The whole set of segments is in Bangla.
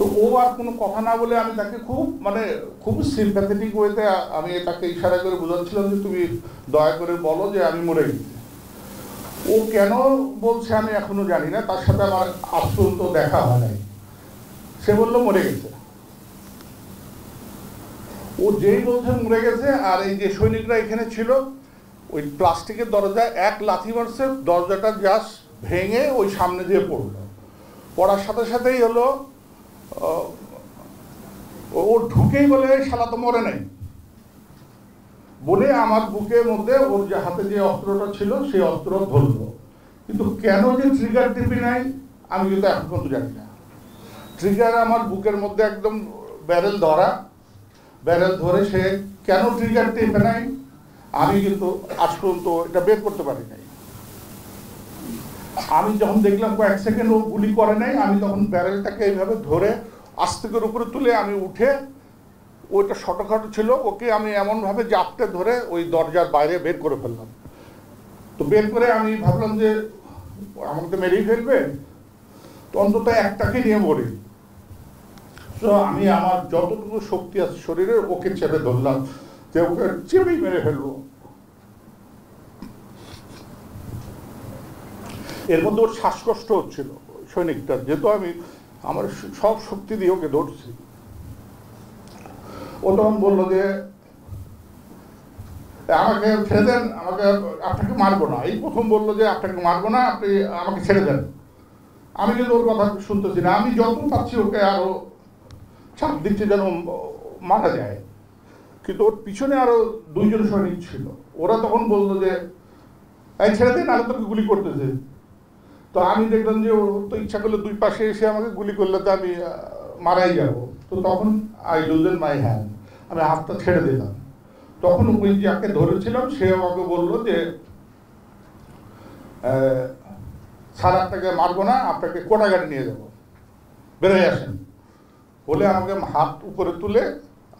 তো ও আর কোনো কথা না বলে আমি তাকে খুব সিম্প্যাথেটিক ওয়েতে আমি তাকে ইশারা করে বোঝাচ্ছিলাম যে তুমি দয়া করে বলো যে আমি মরে গেছি। ও কেন বলছে আমি এখনো জানি না, তার সাথে আমার আজ পর্যন্ত দেখা হয় নাই। সে বললো মরে গেছে। ও যেই বলছে মরে গেছে, আর এই যে সৈনিকরা এখানে ছিল ওই প্লাস্টিকের দরজায় এক লাথি মারছে, দরজাটা জাস্ট ভেঙে ওই সামনে দিয়ে পড়লো। পড়ার সাথে সাথেই হলো ও ঢুকেই বলে শালা তো মরে নাই বলে আমার বুকের মধ্যে ওর যে হাতে যে অস্ত্রটা ছিল সেই অস্ত্র ধরলো। কিন্তু কেন যে ট্রিগার টিপি নাই আমি কিন্তু এখন পর্যন্ত জানি না। ট্রিগার আমার বুকের মধ্যে একদম ব্যারেল ধরে সে কেন ট্রিগার টিপে নাই আমি কিন্তু আজ পর্যন্ত এটা বের করতে পারি নাই। আমি যখন দেখলাম কয়েক সেকেন্ড ও গুলি করে নাই, আমি তখন ব্যারেলটাকে এইভাবে ধরে আস্তে করে উপরে তুলে আমি উঠে, ওইটা শর্টকাট ছিল, ওকে আমি এমনভাবে জাপটে ধরে ওই দরজার বাইরে বের করে ফেললাম। তো বের করে আমি ভাবলাম যে আমাকে তো মেরেই ফেলবে, তো অন্তত একটাকে নিয়ে মরি। তো আমি আমার যতটুকু শক্তি আছে শরীরে ওকে চেপে ধরলাম যে ওকে চেপেই মেরে ফেলবো। এর মধ্যে ওর শ্বাসকষ্ট হচ্ছিল সৈনিকটার, যেহেতু আমি আমার সব শক্তি দিয়ে ওকে ধরছি। ও তখন বললো যে আমাকে ছেড়ে দেন, আপনাকে মারবো না। এই প্রথম বললো যে আপনাকে মারবো না, আপনি আমাকে ছেড়ে দেন। আমি কিন্তু ওর কথা শুনতেছি না, আমি যত পাচ্ছি ওকে আরো চাপ দিচ্ছে যেন মারা যায়। কিন্তু ওর পিছনে আরো দুইজন সৈনিক ছিল, ওরা তখন বললো যে এই ছেড়ে দিন, আরো তোকে গুলি করতেছে। তো আমি দেখলাম যে ও তো ইচ্ছা করলে দুই পাশে এসে আমাকে গুলি করলে তো আমি মারাই যাব। তো তখন আই লুজেন মাই হ্যান্ড, আমি হাতটা ছেড়ে দিলাম। তখন ওই যাকে ধরেছিলাম সে আমাকে বললো যে স্যার আপনাকে মারবো না, আপনাকে কোটাঘাটে নিয়ে যাবো, বেরোয় আসেন বলে আমাকে হাত উপরে তুলে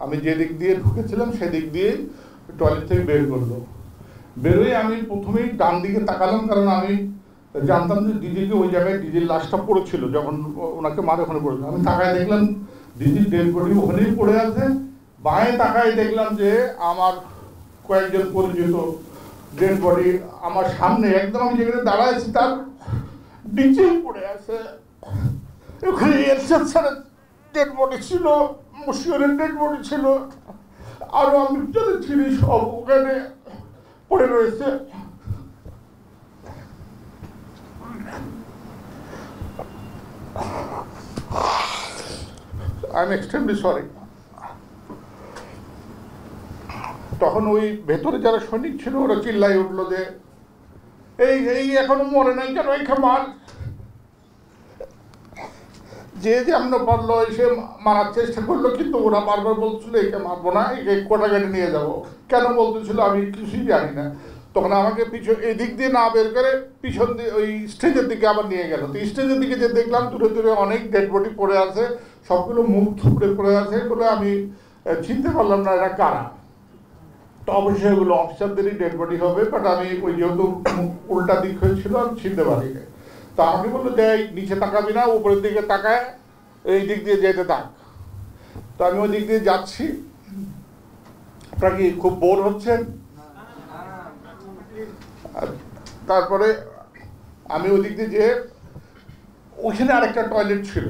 আমি যে দিক দিয়ে ঢুকেছিলাম সেদিক দিয়ে টয়লেট থেকে বের করলো। বেরোয় আমি প্রথমেই ডান দিকে তাকালাম, কারণ আমি জানতাম যে দিদিকে ওই জায়গায় দিদির লাশটা পড়েছিল, যখন ওনাকে মারে ওখানে পড়েছিল। আমি তাকায় দেখলাম দিদির ডেড বডি ওখানেই পড়ে আছে। বাঁয়ে তাকায় দেখলাম যে আমার কয়েকজন পরিচিত ডেড বডি আমার সামনে একদম, আমি যেখানে দাঁড়াইছি তার নিচেই পড়ে আছে। ওখানে এরশাদ স্যারের ডেড বডি ছিল, মুশিউরের ডেড বডি ছিল, আরো আমি যাদের ছিলি সব ওখানে পড়ে রয়েছে। I am extremely sorry. তখন ওই ভেতরে যারা সৈনিক ছিল ওরা চিল্লাই উঠলো যে এই এখনো মরে নাই কেন, এই মার। যে যেমন পারলো এসে মারার চেষ্টা করলো, কিন্তু ওরা বারবার বলছিল একে মারবো না, একে কোটাঘাটে নিয়ে যাবো। কেন বলতেছিল আমি কিছুই জানি না। তখন আমাকে এদিক দিয়ে না বের করে পিছন দিয়ে ওই স্টেজের দিকে আবার নিয়ে গেল। তো স্টেজের দিকে যে দেখলাম দূরে দূরে অনেক ডেড বডি পড়ে আছে, সবগুলো মুখ থুবড়ে পড়ে আছে বলে আমি চিনতে পারলাম না এরা কারা। তো অবশ্যই এগুলো অফিসারদেরই ডেড বডি হবে, বাট আমি ওই যেহেতু উল্টা দিক হয়েছিল আমি চিনতে পারি না। তো আমাকে বললো যে নিচে তাকাবি না, উপরের দিকে তাকায় এই দিক দিয়ে যেতে থাক। তো আমি ওই দিক দিয়ে যাচ্ছি। আপনারা কি খুব বোর হচ্ছেন? তারপরে আমি ওই দিক দিয়ে যে ওইখানে আরেকটা টয়লেট ছিল,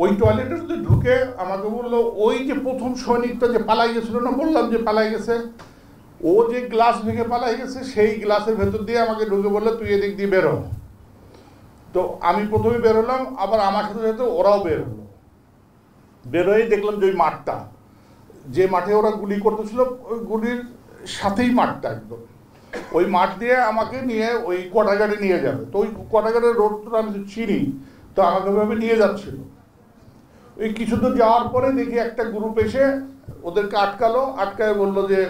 ওই টয়লেটের মধ্যে ঢুকে আমাকে বললো ওই যে প্রথম সৈনিকটা যে পালাই গেছিল না, বললাম যে পালাই গেছে, ও যে গ্লাস ভেঙে পালাই গেছে সেই গ্লাসের ভেতর দিয়ে আমাকে ঢুকে বললো তুই এদিক দিয়ে বেরো। তো আমি প্রথমে বেরোলাম, আবার আমার সাথে সাথে ওরাও বের হলো। বেরোয় দেখলাম যে ওই মাঠটা, যে মাঠে ওরা গুলি করতেছিল ওই গুলির সাথেই মাঠটা একদম, ওই মাঠ দিয়ে আমাকে নিয়ে ওই কোটাঘাটে নিয়ে যাবে। তো ওই কোটাঘাটের রোডটা আমি চিনি, তো আমাকে ওইভাবে নিয়ে যাচ্ছিল। ওই কিছু দূর যাওয়ার পরে দেখি একটা গ্রুপ এসে ওদেরকে আটকালো, আটকায় বললো যে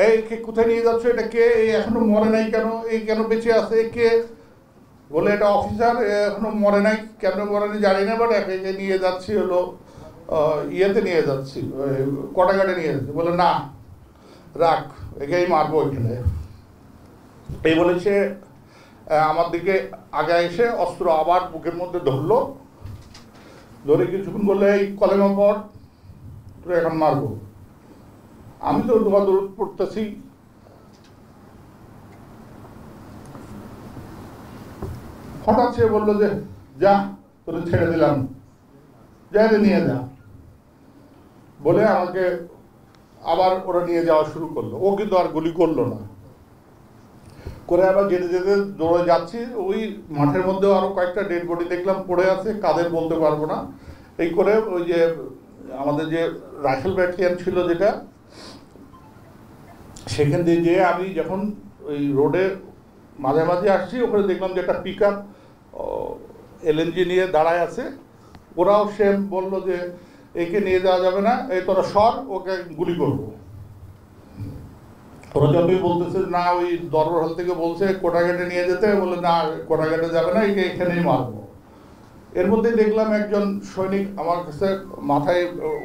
এই কোথায় নিয়ে যাচ্ছ, এটা কে, এই এখনো মরে নাই কেন, এই কেন বেঁচে আছে কে? বলে এটা অফিসার, এখনো মরে নাই, কেন মরে নাই জানি না, বাট একে নিয়ে যাচ্ছি হলো ইয়েতে নিয়ে যাচ্ছি, কোটাঘাটে নিয়ে যাচ্ছি। বলে না রাখ, একেই মারবো এখানে। এই বলেছে আমার দিকে আগে এসে অস্ত্র আবার বুকের মধ্যে ধরলো, ধরে কিছুক্ষণ বললে এই কলেমা পড়, তোর এখন মারবো। আমি তো দৌড় পড়তেছি, হঠাৎ সে বললো যে যা তোর ছেড়ে দিলাম, যাই নিয়ে যা বলে আমাকে আবার ওরা নিয়ে যাওয়া শুরু করলো। ও কিন্তু আর গুলি করলো না, করে আবার যেতে যেতে দৌড়ে যাচ্ছি। ওই মাঠের মধ্যেও আরো কয়েকটা ডেড বডি দেখলাম পড়ে আছে, কাদের বলতে পারবো না। এই করে ওই যে আমাদের যে রাইফেল ব্যাটালিয়ান ছিল যেটা, সেখান দিয়ে যেয়ে আমি যখন ওই রোডে মাঝে আসছি, ওখানে দেখলাম যে একটা পিক আপ LNG নিয়ে দাঁড়ায় আছে। ওরাও সেম বললো যে একে নিয়ে যাওয়া যাবে না, এই তোরা সর, ওকে গুলি করবো। ওরা যতই বলতেছে না, ওই দরবার হল থেকে বলছে কোটাঘাটে নিয়ে যেতে, বলে না কোটাঘাটে যাবে না, একে এখানেই মারবো। এর মধ্যে দেখলাম একজন সৈনিক আমার কাছে, মাথায়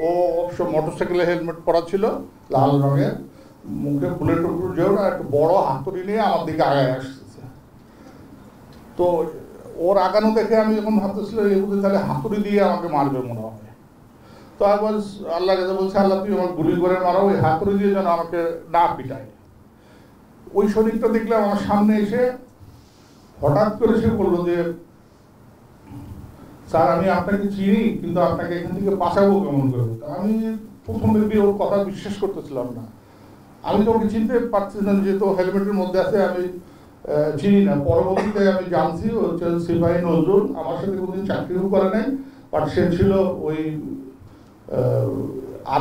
ও অবশ্য মোটরসাইকেলে হেলমেট পরা ছিল লাল রঙের, মুখে ফুলের টুকরো যেও না, একটা বড় হাতুড়ি নিয়ে আমার দিকে আগায় আসতেছে। তো ওর আগানো দেখে আমি যখন ভাবতেছিলাম এই বুঝে তাহলে হাতুড়ি দিয়ে আমাকে মারবে মনে হয়। তো একবার আল্লাহ কাছে বলছে, আল্লাহ তুই আমার গুলি করে মারো, ওই হাতুড়ি দিয়ে যেন আমাকে না পিটায়। ওই সৈনিকটা দেখলাম আমার সামনে এসে হঠাৎ করে সে বললো যে স্যার আমি আপনাকে চিনি, কিন্তু আপনাকে এখান থেকে বাঁচাবো কেমন করে। আমি প্রথমে ওর কথা বিশ্বাস করতেছিলাম না। আমি তো ওকে চিনতে পারছিলাম, যেহেতু হেলমেটের মধ্যে আছে আমি চিনি না। পরবর্তীতে আমি জানছি ও হচ্ছে সিপাহী নজরুল, আমার সাথে কোনোদিন চাকরিও করে নাই, বাট সে ছিল ওই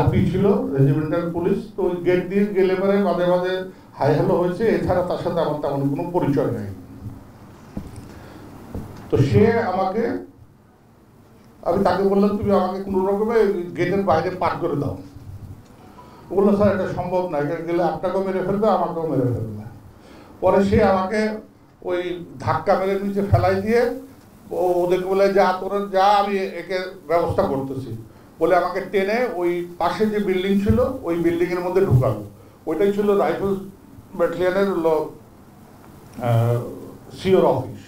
RP ছিল, রেজিমেন্টাল পুলিশ। তো ওই গেট দিয়ে গেলে পরে মাঝে মাঝে হাই হ্যালো হয়েছে, এছাড়া তার সাথে আমার তেমন কোনো পরিচয় নেই। তো সে আমাকে, আমি তাকে বললাম তুমি আমাকে কোনো রকমে গেটের বাইরে পার করে দাও। বললো স্যার এটা সম্ভব না, এখানে গেলে আপনাকেও মেরে ফেলবে, আমাকেও মেরে ফেলবে। পরে সে আমাকে ওই ধাক্কা মেরে নিচে ফেলাই দিয়ে ওদেরকে বলে যা তোরা যা, আমি একে ব্যবস্থা করতেছি বলে আমাকে টেনে ওই পাশে যে বিল্ডিং ছিল ওই বিল্ডিংয়ের মধ্যে ঢুকালো। ওইটাই ছিল রাইফেল ব্যাটালিয়ানের সিওর অফিস।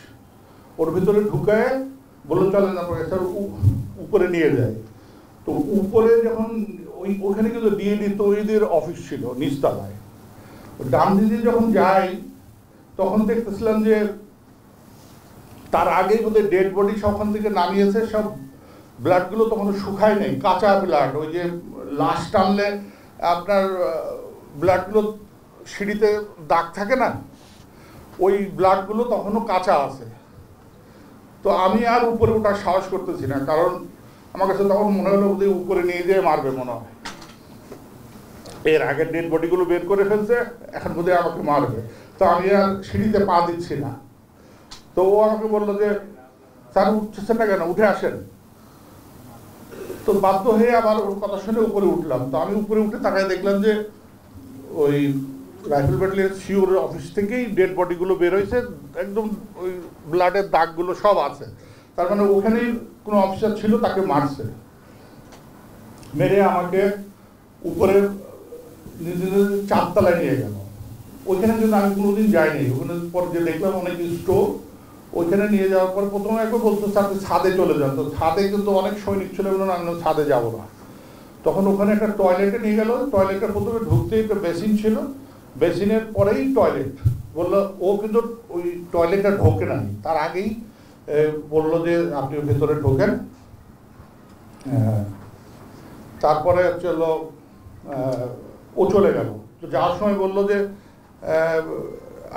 ওর ভিতরে ঢুকায় বললো চলেন আপনাকে স্যার উপরে নিয়ে যায়। তো উপরে যখন ওইখানে কিন্তু ডিএডি তৈরিদের অফিস ছিল নিচতলায়। ডান দিকে যখন যাই তখন দেখতেছিলাম যে তার আগেই বোধহয় ডেড বডি সবখান থেকে নামিয়েছে, সব ব্লাডগুলো তখন শুকায় নেই, কাঁচা ব্লাড। ওই যে লাশ টানলে আপনার ব্লাডগুলো সিঁড়িতে দাগ থাকে না, ওই ব্লাডগুলো তখনও কাঁচা আছে। তো আমি আর উপরে ওঠার সাহস করতেছি না, কারণ আমার কাছে তখন মনে হলো যে উপরে নিয়ে যেয়ে মারবে মনে হয়। এর আগের ডেড বডিগুলো বের করে ফেলছে, এখন বোধহয় আমাকে মারবে। তো আমি আর সিঁড়িতে পা দিচ্ছি না। তো ও আমাকে বললো যে স্যার উঠছেন না কেন, উঠে আসেন। তো বাধ্য হয়ে আবার ওর কথা শুনে উপরে উঠলাম। তো আমি উপরে উঠে তাকায় দেখলাম যে ওই রাইফেল ব্যাটালিয়ন সিওর অফিস থেকেই ডেড বডিগুলো বের হয়েছে, একদম ওই ব্লাডের দাগগুলো সব আছে। তার মানে ওখানেই কোনো অফিসার ছিল, তাকে মারছে। মেরে আমাকে উপরে নিজেদের 4 তলায় নিয়ে গেল। ওইখানে কিন্তু আমি কোনোদিন যাইনি। ওখানে পর যে দেখলাম অনেক স্টোর, ওইখানে নিয়ে যাওয়ার পর প্রথমে একবার বলতো আপনি ছাদে চলে যান। তো ছাদে কিন্তু অনেক সৈনিক ছিল, আমি ছাদে যাবো না। তখন ওখানে একটা টয়লেটে নিয়ে গেল। টয়লেটের প্রথমে ঢুকতেই একটা বেসিন ছিল, বেসিনের পরেই টয়লেট। বললো ও কিন্তু ওই টয়লেটটা ঢোকে না, তার আগেই বললো যে আপনি ভেতরে ঢোকেন। তারপরে হচ্ছে হলো ও চলে গেল। তো যাওয়ার সময় বললো যে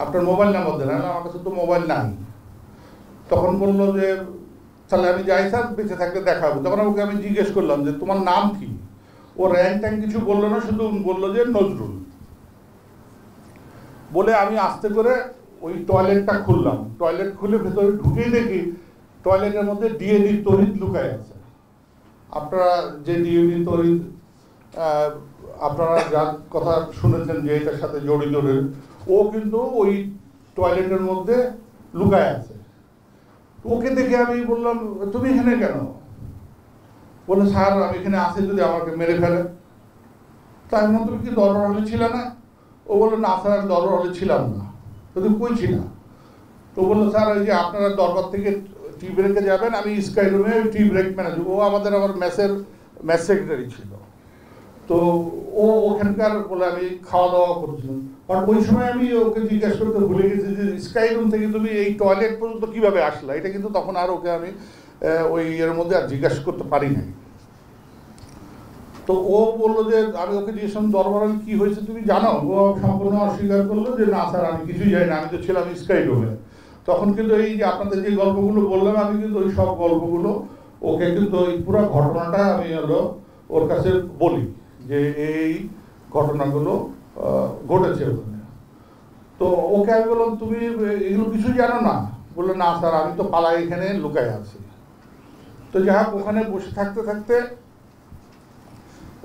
আপনার মোবাইল নাম্বার দেন। আমার কাছে তো মোবাইল নাই। তখন বললো যে তাহলে আমি যাই স্যার, বেঁচে থাকলে দেখা হবে। তখন ওকে আমি জিজ্ঞেস করলাম যে তোমার নাম কি। ও র্যাঙ্ক ট্যাঙ্ক কিছু বললো না, শুধু বললো যে নজরুল। বলে আমি আস্তে করে ওই টয়লেটটা খুললাম। টয়লেট খুলে ভেতরে ঢুকেই দেখি টয়লেটের মধ্যে ডিএডি তহিদ লুকায় আছে। আপনারা যে ডিএডি তহিদ আপনারা যার কথা শুনেছেন যে এটার সাথে জড়িত, ও কিন্তু ওই টয়লেটের মধ্যে লুকায় আছে। ওকে দেখে আমি বললাম তুমি এখানে কেন? বলে স্যার আমি এখানে আসি যদি আমাকে মেরে ফেলে। তাই তুমি কি দরবার হলে ছিল না? ও বললো না স্যার, দরবার হলে ছিলাম না। তো তুমি কই ছিল? তো বললো স্যার ওই যে আপনারা দরবার থেকে টি ব্রেকে যাবেন, আমি স্কাই রুমে ওই টি ব্রেক ম্যানেজ, ও আমাদের আমার ম্যাথ সেক্রেটারি ছিল। তো ও ওখানকার বলে আমি খাওয়া দাওয়া করছিলাম, কারণ ওই সময় আমি ওকে জিজ্ঞাসা করতে ভুলে গেছি যে স্কাই রুম থেকে তুমি এই টয়লেট পর্যন্ত কীভাবে আসলা, এটা কিন্তু তখন আর ওকে আমি ওই এর মধ্যে আর জিজ্ঞাসা করতে পারি নাই। তো ও বললো যে আমি ওকে জিজ্ঞেস দরবারে কী হয়েছে তুমি জানো, ও সম্পূর্ণ অস্বীকার করলো যে না স্যার আমি কিছুই জানি না, আমি তো ছিলাম স্কাই রুমে। তখন কিন্তু এই যে আপনাদের যে গল্পগুলো বললাম, আমি কিন্তু ওই সব গল্পগুলো ওকে কিন্তু ওই পুরো ঘটনাটা আমি ওর কাছে বলি যে এই ঘটনাগুলো ঘটেছে ওখানে। তো ওকে আমি বললাম তুমি এগুলো কিছু জানো না, বললো না স্যার আমি তো পালাই এখানে লুকায় আছি। তো যাই হোক ওখানে বসে থাকতে থাকতে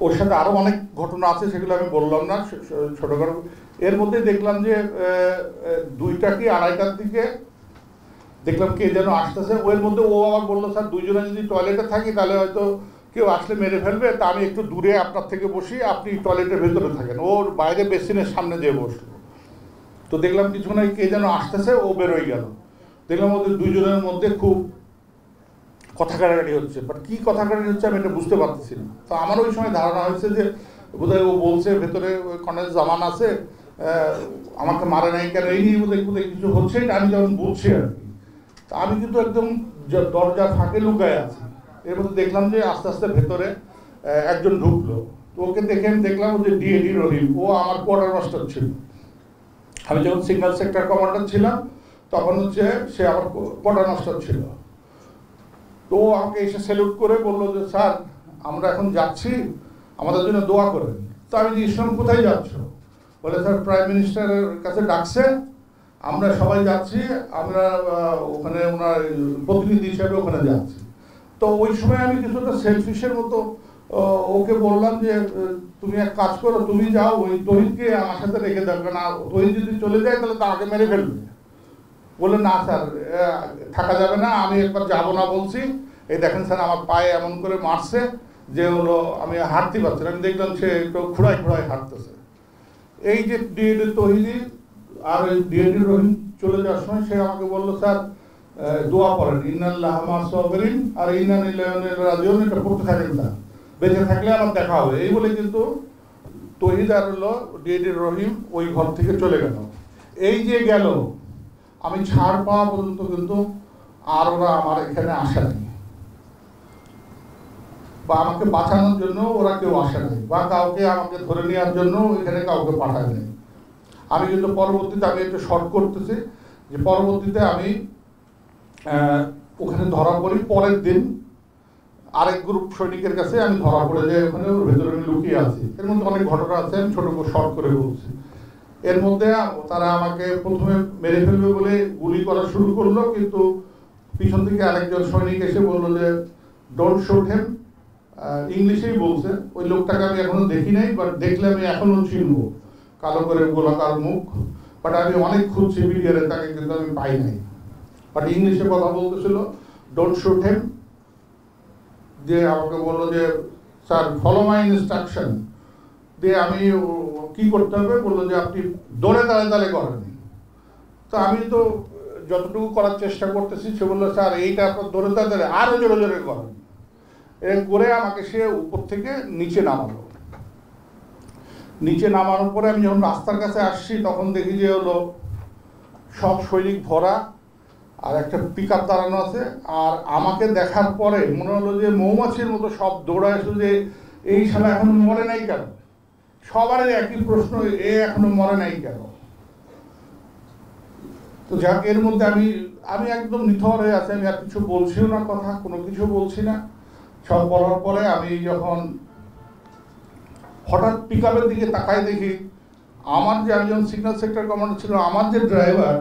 ওর সাথে আরও অনেক ঘটনা আছে, সেগুলো আমি বললাম না, ছোটোখাটো। এর মধ্যে দেখলাম যে 2টা কি 2:30টার দিকে দেখলাম কে যেন আসতেছে। ওর মধ্যে ও আবার বললো স্যার দুইজনে যদি টয়লেটে থাকি তাহলে হয়তো কেউ আসলে মেরে ফেলবে, তা আমি একটু দূরে আপনার থেকে বসি, আপনি টয়লেটের ভেতরে থাকেন। ওর বাইরে বেসিনের সামনে যেয়ে বসলো। তো দেখলাম কিছুক্ষণ কে যেন আসতেছে, ও বেরোয় গেল। দেখলাম ওদের দুইজনের মধ্যে খুব কথা কাটাকাটি হচ্ছে, বাট কী কথা কাটাকাটি হচ্ছে আমি এটা বুঝতে পারতেছি না। তো আমার ওই সময় ধারণা হয়েছে যে বোধহয় ও বলছে ভেতরে ওই কর্নেল জামান আছে, আমাকে মারে নাই কেন, এই নিয়ে বোধহয় কোথায় কিছু হচ্ছে, এটা আমি যেমন বলছি আর কি। তা আমি কিন্তু একদম দরজার ফাঁকে লুকায় আছি। এর মধ্যে দেখলাম যে আস্তে আস্তে ভেতরে একজন ঢুকলো। তো ওকে দেখে আমি দেখলাম যে ডিএডি রহিম, ও আমার কোয়ার্টার মাস্টার ছিল। আমি যখন সিগন্যাল সেক্টর কমান্ডার ছিলাম তখন হচ্ছে সে আমার কোয়ার্টার মাস্টার ছিল। তো আমাকে এসে স্যালুট করে বললো যে স্যার আমরা এখন যাচ্ছি, আমাদের জন্য দোয়া করেন। তো আমি যে ইসলাম কোথায় যাচ্ছ, বলে স্যার প্রাইম মিনিস্টারের কাছে ডাকছে, আমরা সবাই যাচ্ছি, আমরা ওখানে ওনার প্রতিনিধি হিসাবে ওখানে যাচ্ছি। তো ওই সময় আমি কিছুটা সেলফিশের মতো ওকে বললাম যে তুমি এক কাজ করো, তুমি যাও, ওই তহিদকে আমার সাথে রেখে দাও, না তহিদ যদি চলে যায় তাহলে তাকে মেরে ফেলবে। বললে না স্যার থাকা যাবে না, আমি একবার যাবো না বলছি, এই দেখেন স্যার আমার পায়ে এমন করে মারছে যে হলো আমি হাঁটতে পারছি না। আমি দেখলাম সে একটু খুঁড়ায় খুঁড়ায় হাঁটতেছে। এই যে ডিএডি তহিদি আর ওই ডিএডি রহিম চলে যাওয়ার সময় সে আমাকে বললো স্যার দোয়া করেন, ইন্নাল্লাহ মা'আস সাবিরিন আর ইন্না লিল্লাহি ওয়া ইন্না ইলাইহি রাজিউন, এটা পড়তে থাকেন স্যার, বেঁচে থাকলে আমার দেখা হবে। এই বলে কিন্তু তহিদ আর হলো ডিএডি রহিম ওই ঘর থেকে চলে গেল। এই যে গেল, আমি ছাড় পাওয়া পর্যন্ত কিন্তু আর ওরা আমার এখানে আসে নাই, বা আমাকে বাঁচানোর জন্য ওরা কেউ আসে নাই, বা কাউকে আমাকে ধরে নেওয়ার জন্য এখানে কাউকে পাঠায় নেই। আমি কিন্তু পরবর্তীতে আমি একটু শর্ট করতেছি যে পরবর্তীতে আমি ওখানে ধরা পড়ি। পরের দিন আরেক গ্রুপ সৈনিকের কাছে আমি ধরা পড়ে যাই, ওখানে ওর ভেতরে আমি লুকিয়ে আছি। এর মধ্যে অনেক ঘটনা আছে, আমি ছোট করে শর্ট করে বলছি। এর মধ্যে তারা আমাকে প্রথমে মেরে ফেলবে বলে গুলি করা শুরু করলো, কিন্তু পিছন থেকে আরেকজন সৈনিক এসে বললো যে ডোন্ট শুট হিম, ইংলিশেই বলছে। ওই লোকটাকে আমি এখনো দেখি নাই, বাট দেখলে আমি এখনো চিনবো, কালো করে গোলাকার মুখ। বাট আমি অনেক খুঁজছি মিডিয়ারে, তাকে কিন্তু আমি পাই নাই। বাট ইংলিশে কথা বলতেছিল, ডোন্ট শুট হিম। দিয়ে আমাকে বললো যে স্যার ফলো মাই ইনস্ট্রাকশন। দিয়ে আমি কি করতে হবে বললো যে আপনি দৌড়ে তালে তালে করেন। তো আমি তো যতটুকু করার চেষ্টা করতেছি, সে বললো স্যার এইটা আপনার দৌড়ে তালে আরও জোরে জোরে করেন। এরকম করে আমাকে সে উপর থেকে নিচে নামালো। নিচে নামানোর পরে আমি যখন রাস্তার কাছে আসছি তখন দেখি যে হলো সব সৈনিক ভরা, আর একটা পিক আপ দাঁড়ানো আছে। আর আমাকে দেখার পরে মনে হলো যে মৌমাছির মতো সব দৌড়ায় এসে যে এই শালা এখনো মরে নাই কেন। সবারই একই প্রশ্ন, এ এখনো মরে নাই কেন। তো যাক, এর মধ্যে আমি একদম নিথর হয়ে আছি, আমি আর কিছু বলছিও না, কথা কোনো কিছু বলছি না। সব বলার পরে আমি যখন হঠাৎ পিক আপের দিকে তাকাই দেখি আমার যে একজন সিগন্যাল সেক্টর কমান্ডার ছিল, আমার যে ড্রাইভার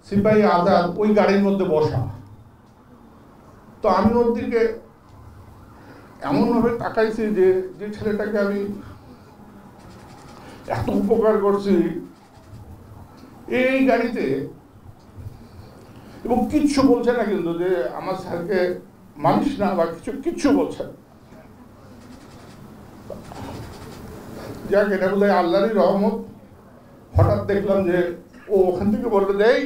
সিপাহী আজাদ ওই গাড়ির মধ্যে বসা। তো আমি ওর দিকে এমনভাবে তাকাইছি যে যে ছেলেটাকে আমি এত উপকার করছি এই গাড়িতে, এবং কিচ্ছু বলছে না কিন্তু যে আমার স্যারকে মানিস না বা কিচ্ছু বলছে না। যাক, এটা বোধ হয় আল্লাহরই রহমত। হঠাৎ দেখলাম যে ও ওখান থেকে বললো যে এই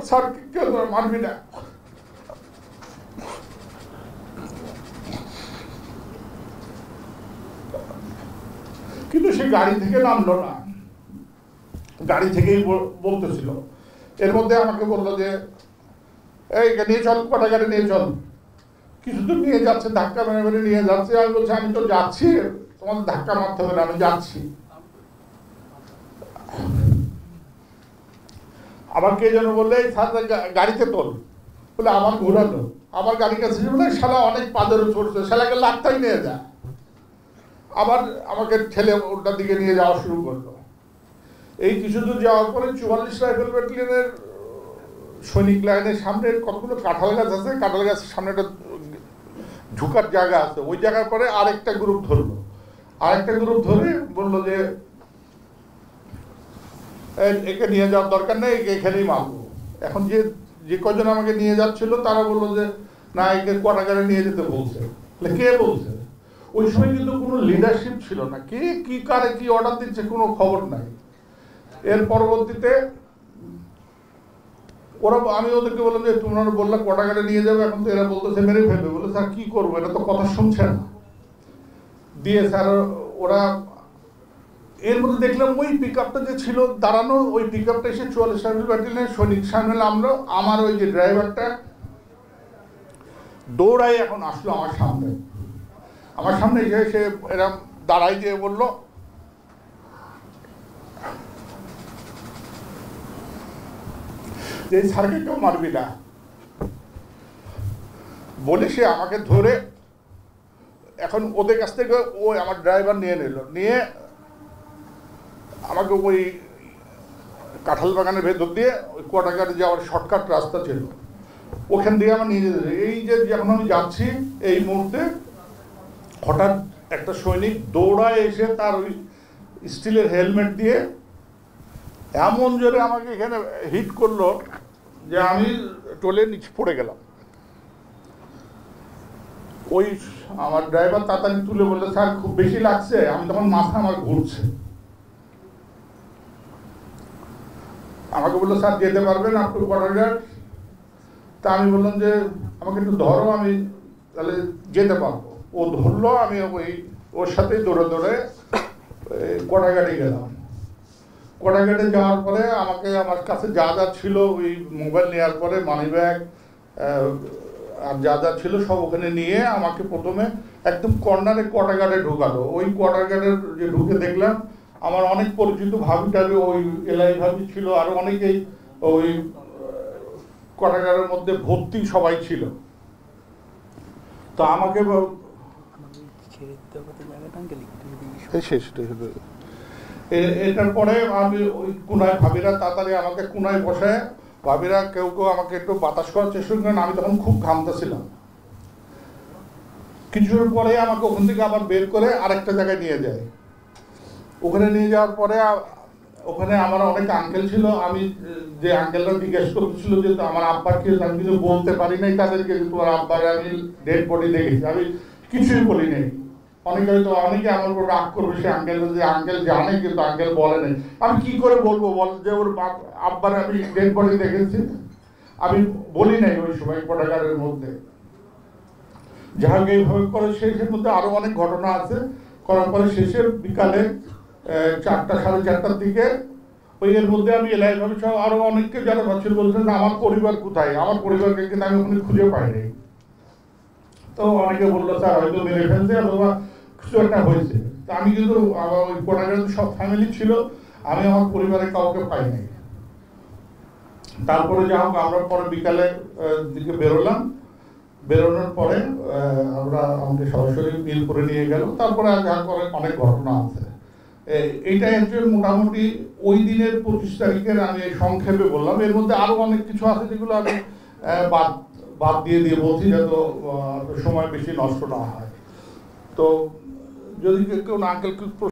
স্যার কেউ মারবি না। কিন্তু সে গাড়ি থেকে নামলো না, গাড়ি থেকেই বলতেছিল। এর মধ্যে আমাকে বললো যে এই নিয়ে চল, কটা গাড়ি নিয়ে চল। কিছু দূর নিয়ে যাচ্ছে, ধাক্কা মেরে মেরে নিয়ে যাচ্ছে। আমি বলছি আমি তো যাচ্ছি, তোমাদের ধাক্কা মারতে হবে না, আমি যাচ্ছি। আবার কে যেন বললে স্যার গাড়িতে তোল, বলে আমার ঘোরালো, আমার গাড়ির কাছে বলে শালা অনেক পাদেরও চড়ছে, শালাকে লাখটাই নিয়ে যা। আবার আমাকে ঠেলে ওটার দিকে নিয়ে যাওয়া শুরু করলো। এই কিছু দূর যাওয়ার পরে 44 রাইফেল ব্যাটালিয়নের সৈনিক লাইনের সামনে কতগুলো কাঁঠাল গাছ আছে, কাঁঠাল গাছের সামনে একটা ঝুঁকার জায়গা আছে, ওই জায়গার পরে আরেকটা গ্রুপ ধরলো। আরেকটা গ্রুপ ধরে বললো যে একে নিয়ে যাওয়ার দরকার নেই, একে এখানেই মারবো। এখন যে কজন আমাকে নিয়ে যাচ্ছিল তারা বললো যে না, একে কোয়ার্টারে নিয়ে যেতে বলছে। কে বলছে? ওই সময় কিন্তু কোনো লিডারশিপ ছিল না, কে কি কারে কি অর্ডার দিচ্ছে কোনো খবর নাই। এর পরবর্তীতে আমি ওদেরকে বললাম যে তোমরা বললে কোয়ার্টারে নিয়ে যাবে, এখন তো এরা বলতেছে মেরে ফেলবে। বলে স্যার কি করবো, এটা তো কথা শুনছে না। দিয়ে স্যার ওরা এর মধ্যে দেখলাম ওই পিক আপটা যে ছিল দাঁড়ানো, ওই পিক আপটা এসে 44 রাইফেল ব্যাটালিয়নের সৈনিক সামনে নামলো। আমার ওই যে ড্রাইভারটা দৌড়াই এখন আসলো আমার সামনে সে এরকম দাঁড়াই দিয়ে বললো যে স্যারকে কেউ মারবি না বলে সে আমাকে ধরে এখন ওদের কাছ থেকে ওই আমার ড্রাইভার নিয়ে নিল, নিয়ে আমাকে ওই কাঁঠাল বাগানের ভেতর দিয়ে ওই কোয়ার্টারে যাওয়ার শর্টকাট রাস্তা ছিল, ওখান দিয়ে আমার নিয়ে যেতে। এই যে যখন আমি যাচ্ছি এই মুহূর্তে হঠাৎ একটা সৈনিক দৌড়ায় এসে তার ওই স্টিলের হেলমেট দিয়ে এমন জোরে আমাকে এখানে হিট করলো যে আমি টোলের নিচে পড়ে গেলাম। ওই আমার ড্রাইভার তাড়াতাড়ি তুলে বললে স্যার খুব বেশি লাগছে। আমি তখন মাথা আমার ঘুরছে, আমাকে বললো স্যার যেতে পারবেন আপনি কোয়ার্টার? তা আমি বললাম যে আমাকে একটু ধরো, আমি তাহলে যেতে পারবো। ও ধরলো, আমি ওর সাথেই দৌড়ে দৌড়ে কোয়ার্টারে গেলাম। কোয়ার্টারে যাওয়ার পরে আমাকে আমার কাছে যা যা ছিল, ওই মোবাইল নেওয়ার পরে মানি ব্যাগ আর যা যা ছিল সব ওখানে নিয়ে আমাকে প্রথমে একদম কর্নারে কোয়ার্টারে ঢোকালো। ওই কোয়ার্টারের যে ঢুকে দেখলাম আমার অনেক পরিচিত ভাবি টাবি, ওই এলাই ভাবি ছিল, আরো অনেকেই ওই কোয়ার্টারের মধ্যে ভর্তি সবাই ছিল। তো আমাকে এটার পরে আমি ওই কুনায় ভাবিরা তাড়াতাড়ি আমাকে কুনায় বসায়, ভাবিরা কেউ কেউ আমাকে একটু বাতাস করার চেষ্টা করেন। আমি তখন খুব ঘামতেছিলাম। কিছুদিন পরে আমাকে ওখান থেকে আবার বের করে আরেকটা জায়গায় নিয়ে যায়। ওখানে নিয়ে যাওয়ার পরে ওখানে আমার অনেক আঙ্কেল ছিল। আমি যে আঙ্কেলরা জিজ্ঞেস করছিল যে আমার আব্বাকে, আমি কিন্তু বলতে পারি নাই তাদেরকে যে তোমার আব্বারে আমি ডেড বডি দেখেছি, আমি কিছুই বলি নাই। অনেকে আমার উপর রাগ করবে, সে আঙ্কেল যে আঙ্কেল জানে কিন্তু আঙ্কেল বলে নাই। আমি কি করে বলবো বল যে ওর আব্বারে আমি ডেড বডি দেখেছি? আমি বলি নাই ওই সময় কোয়ার্টারের মধ্যে। যাই হোক এইভাবে করে শেষের মধ্যে আরো অনেক ঘটনা আছে। করার পরে শেষের বিকালে 4টা সাড়ে 4টার দিকে ওই এর মধ্যে আমি এলাই ভাবি সব আরো অনেককে যারা ভাবছিল বলছেন আমার পরিবার কোথায়, আমার পরিবারকে কিন্তু আমি ওখানে খুঁজে পাইনি। তো অনেকে বললো স্যার হয়তো মেরে ফেলছে অথবা কিছু একটা হয়েছে। তা আমি কিন্তু আমার ওই কোয়ার্টারে সব ফ্যামিলি ছিল, আমি আমার পরিবারের কাউকে পাই নাই। তারপরে যা হোক আমরা পরে বিকালের দিকে বেরোনোর পরে আমরা আমাকে সরাসরি মিরপুরে নিয়ে গেল। তারপরে যা করে অনেক ঘটনা আছে। এইটাই হচ্ছে মোটামুটি ওই দিনের 25 তারিখের আমি সংক্ষেপে বললাম। এর মধ্যে আরো অনেক কিছু আছে যেগুলো আমি বাদ দিয়ে বলছি যাতে সময় বেশি নষ্ট না হয়। তো যদি কেউ না